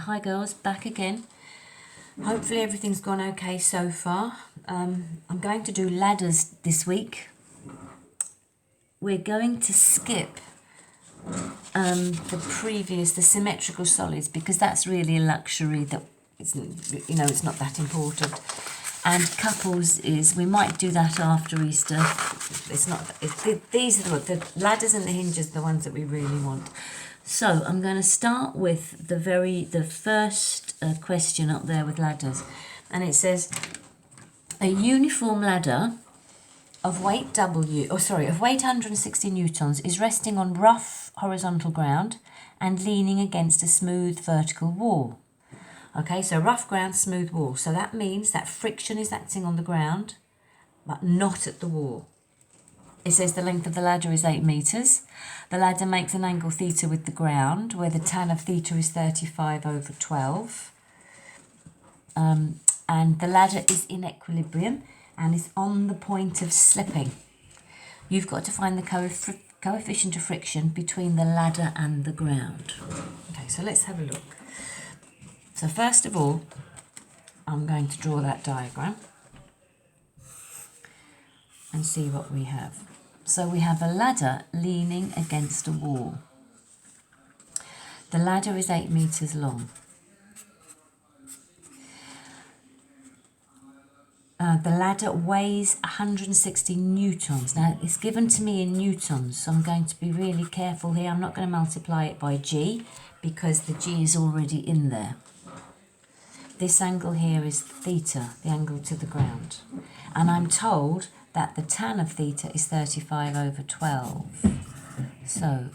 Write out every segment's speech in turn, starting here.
hi girls, back again. Hopefully everything's gone okay so far. I'm going to do ladders this week. We're going to skip the symmetrical solids, because that's really a luxury that it's not that important. And couples we might do that after Easter. These are the ladders and the hinges are the ones that we really want. So I'm going to start with the first question up there with ladders, and it says a uniform ladder of weight 160 newtons is resting on rough horizontal ground and leaning against a smooth vertical wall. Okay, so rough ground, smooth wall. So that means that friction is acting on the ground, but not at the wall. It says the length of the ladder is 8 meters. The ladder makes an angle theta with the ground, where the tan of theta is 35/12. And the ladder is in equilibrium and is on the point of slipping. You've got to find the coefficient of friction between the ladder and the ground. Okay, so let's have a look. So first of all, I'm going to draw that diagram and see what we have. So we have a ladder leaning against a wall. The ladder is 8 meters long. The ladder weighs 160 newtons. Now, it's given to me in newtons, so I'm going to be really careful here. I'm not going to multiply it by G, because the G is already in there. This angle here is theta, the angle to the ground. And I'm told that the tan of theta is 35/12. So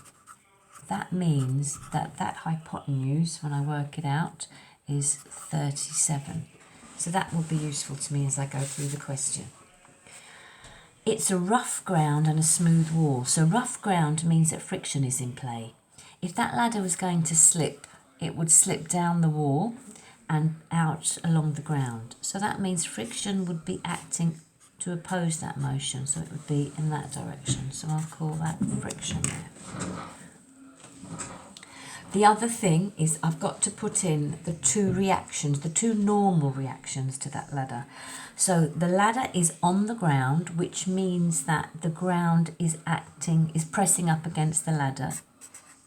that means that hypotenuse, when I work it out, is 37. So that will be useful to me as I go through the question. It's a rough ground and a smooth wall. So rough ground means that friction is in play. If that ladder was going to slip, it would slip down the wall and out along the ground. So that means friction would be acting to oppose that motion. So it would be in that direction. So I'll call that friction there. The other thing is I've got to put in the two reactions, the two normal reactions to that ladder. So the ladder is on the ground, which means that the ground is pressing up against the ladder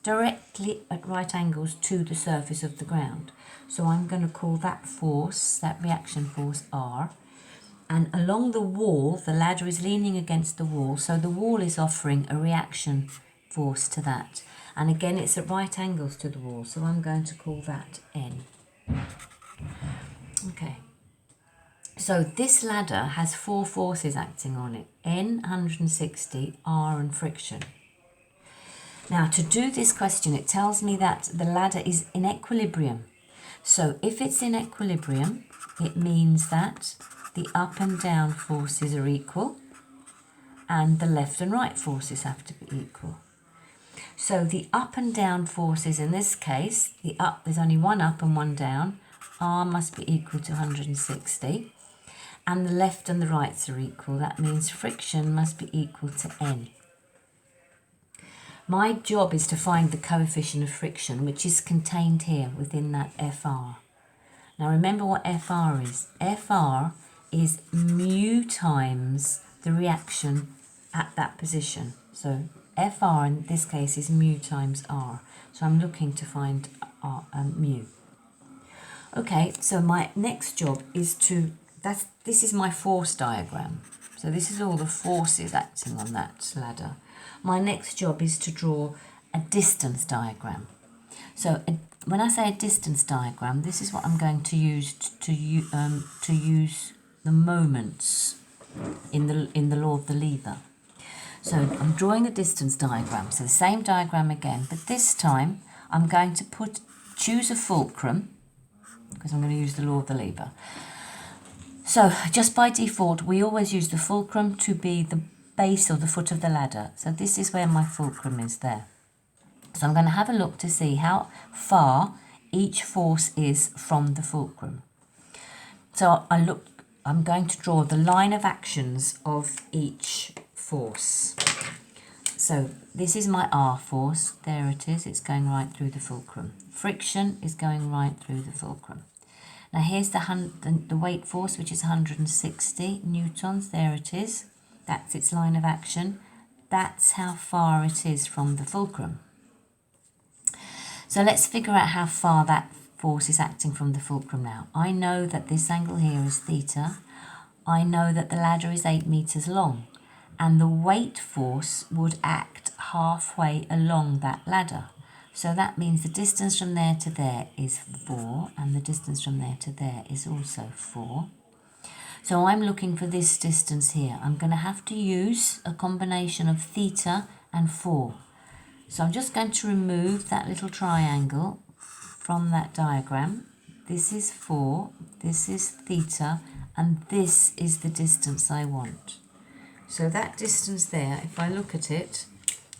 directly at right angles to the surface of the ground. So I'm going to call that force, that reaction force, R. And along the wall, the ladder is leaning against the wall, so the wall is offering a reaction force to that. And again, it's at right angles to the wall, so I'm going to call that N. Okay. So this ladder has 4 forces acting on it: N, 160, R, and friction. Now, to do this question, it tells me that the ladder is in equilibrium. So if it's in equilibrium, it means that the up and down forces are equal, and the left and right forces have to be equal. So the up and down forces in this case, there's only one up and one down. R must be equal to 160. And the left and the rights are equal. That means friction must be equal to N. My job is to find the coefficient of friction, which is contained here within that FR. Now remember what FR is. FR is mu times the reaction at that position. So FR in this case is mu times R. So I'm looking to find mu. Okay, so my next job is this is my force diagram. So this is all the forces acting on that ladder. My next job is to draw a distance diagram. So when I say a distance diagram, this is what I'm going to use to use the moments in the law of the lever. So I'm drawing a distance diagram, so the same diagram again, but this time I'm going to choose a fulcrum, because I'm going to use the law of the lever. So just by default, we always use the fulcrum to be the base or the foot of the ladder. So this is where my fulcrum is there. So I'm going to have a look to see how far each force is from the fulcrum. So I'm going to draw the line of actions of each force. So this is my R force. There it is. It's going right through the fulcrum. friction is going right through the fulcrum. Now here's the weight force, which is 160 newtons. There it is. That's its line of action. That's how far it is from the fulcrum. So let's figure out how far that force is acting from the fulcrum now. I know that this angle here is theta. I know that the ladder is 8 meters long, and the weight force would act halfway along that ladder. So that means the distance from there to there is 4, and the distance from there to there is also 4. So I'm looking for this distance here. I'm going to have to use a combination of theta and 4. So I'm just going to remove that little triangle from that diagram. This is 4, this is theta, and this is the distance I want. So that distance there, if I look at it,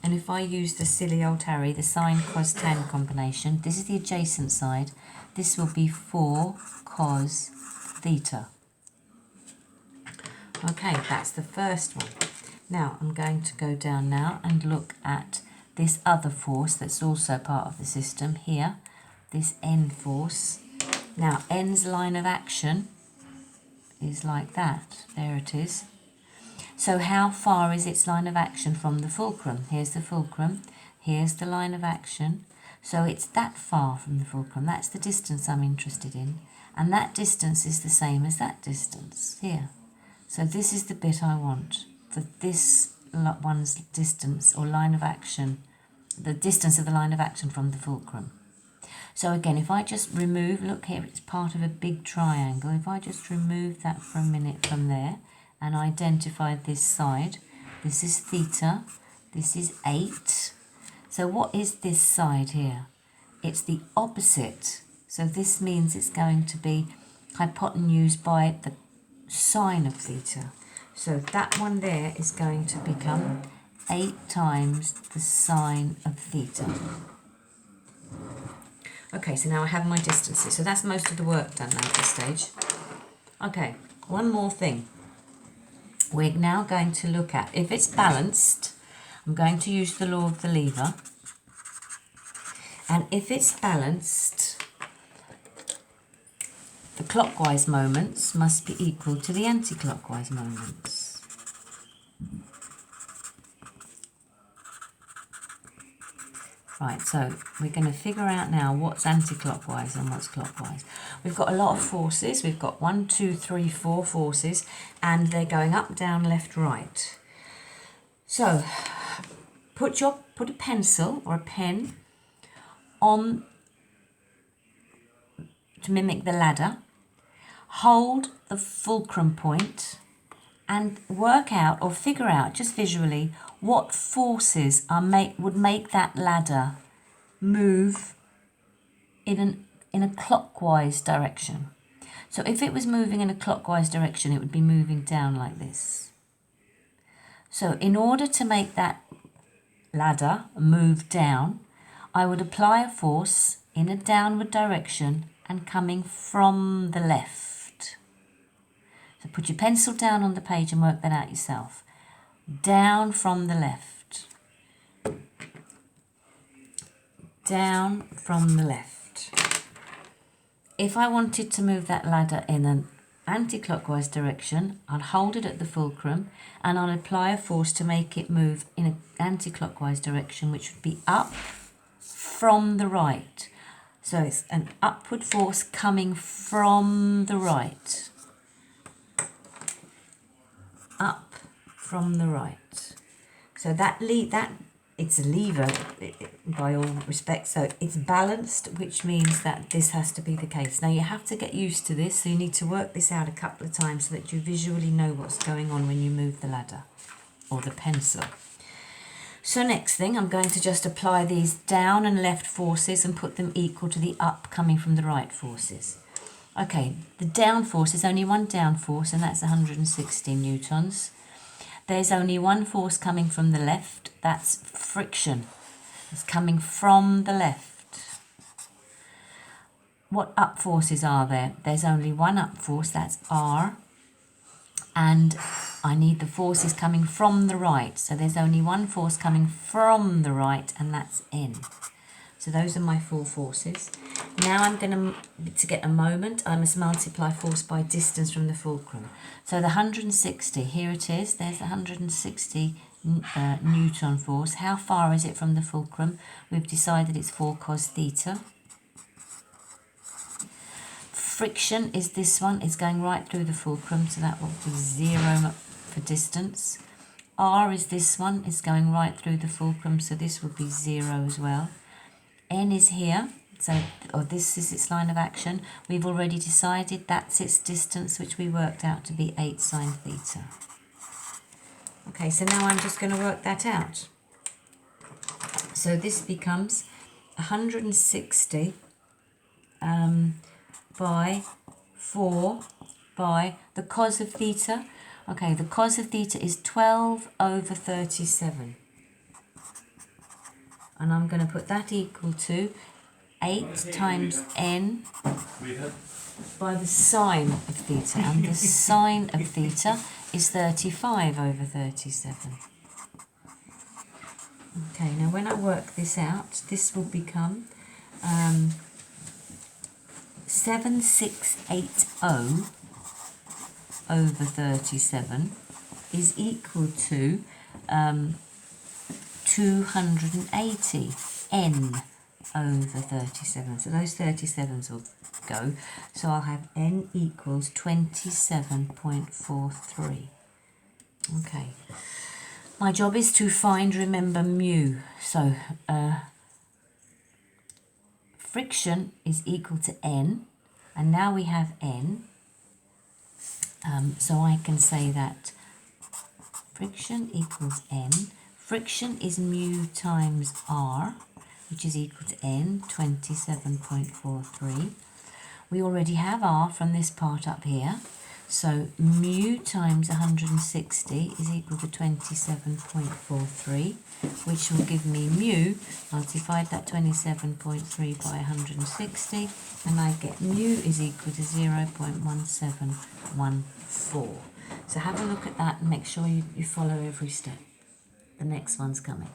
and if I use the silly old Harry, the sine cos tan combination, this is the adjacent side, this will be 4 cos theta. Okay, that's the first one. Now I'm going to go down now and look at this other force that's also part of the system here, this N force. Now N's line of action is like that. There it is. So how far is its line of action from the fulcrum? Here's the fulcrum, here's the line of action. So it's that far from the fulcrum. That's the distance I'm interested in. And that distance is the same as that distance here. So this is the bit I want for this one's distance or line of action, the distance of the line of action from the fulcrum. So again, if I just remove, look here, it's part of a big triangle. If I just remove that for a minute from there and identify this side, this is theta, this is 8. So what is this side here? It's the opposite. So this means it's going to be hypotenuse by the sine of theta. So that one there is going to become 8 times the sine of theta. Okay, so now I have my distances. So that's most of the work done now at this stage. Okay, one more thing. We're now going to look at, if it's balanced, I'm going to use the law of the lever. And if it's balanced, the clockwise moments must be equal to the anti-clockwise moments. Right, so we're going to figure out now what's anti-clockwise and what's clockwise. We've got a lot of forces. We've got 1, 2, 3, 4 forces, and they're going up, down, left, right. So put a pencil or a pen on to mimic the ladder. Hold the fulcrum point and work out or figure out just visually what forces would make that ladder move in a clockwise direction. So if it was moving in a clockwise direction, it would be moving down like this. So in order to make that ladder move down, I would apply a force in a downward direction and coming from the left. So put your pencil down on the page and work that out yourself. Down from the left. Down from the left. If I wanted to move that ladder in an anti-clockwise direction, I'll hold it at the fulcrum and I'll apply a force to make it move in an anti-clockwise direction, which would be up from the right. So it's an upward force coming from the right. Up from the right. So that it's a lever by all respects, so it's balanced, which means that this has to be the case. Now you have to get used to this, so you need to work this out a couple of times so that you visually know what's going on when you move the ladder or the pencil. So next thing, I'm going to just apply these down and left forces and put them equal to the up coming from the right forces. Okay, the down force is only one down force, and that's 160 newtons. There's only one force coming from the left, that's friction. It's coming from the left. What up forces are there? There's only one up force, that's R. And I need the forces coming from the right. So there's only one force coming from the right, and that's N. So those are my 4 forces. Now I'm going to get a moment, I must multiply force by distance from the fulcrum. So the 160, here it is, there's the 160 Newton force. How far is it from the fulcrum? We've decided it's 4 cos theta. Friction is this one, it's going right through the fulcrum, so that will be 0 for distance. R is this one, it's going right through the fulcrum, so this will be 0 as well. N is here, so this is its line of action. We've already decided that's its distance, which we worked out to be 8 sine theta. Okay, so now I'm just going to work that out. So this becomes 160 by 4 by the cos of theta. Okay, the cos of theta is 12 over 37. And I'm going to put that equal to 8 times n by the sine of theta. And the sine of theta is 35 over 37. Okay, now when I work this out, this will become 7680 over 37 is equal to 280 n over 37. So those 37s will go. So I'll have n equals 27.43. Okay. My job is to remember mu. So friction is equal to n, and now we have n. So I can say that friction equals n. Friction is mu times r, which is equal to n, 27.43. We already have r from this part up here. So mu times 160 is equal to 27.43, which will give me mu. I'll divide that 27.3 by 160, and I get mu is equal to 0.1714. So have a look at that and make sure you follow every step. The next one's coming.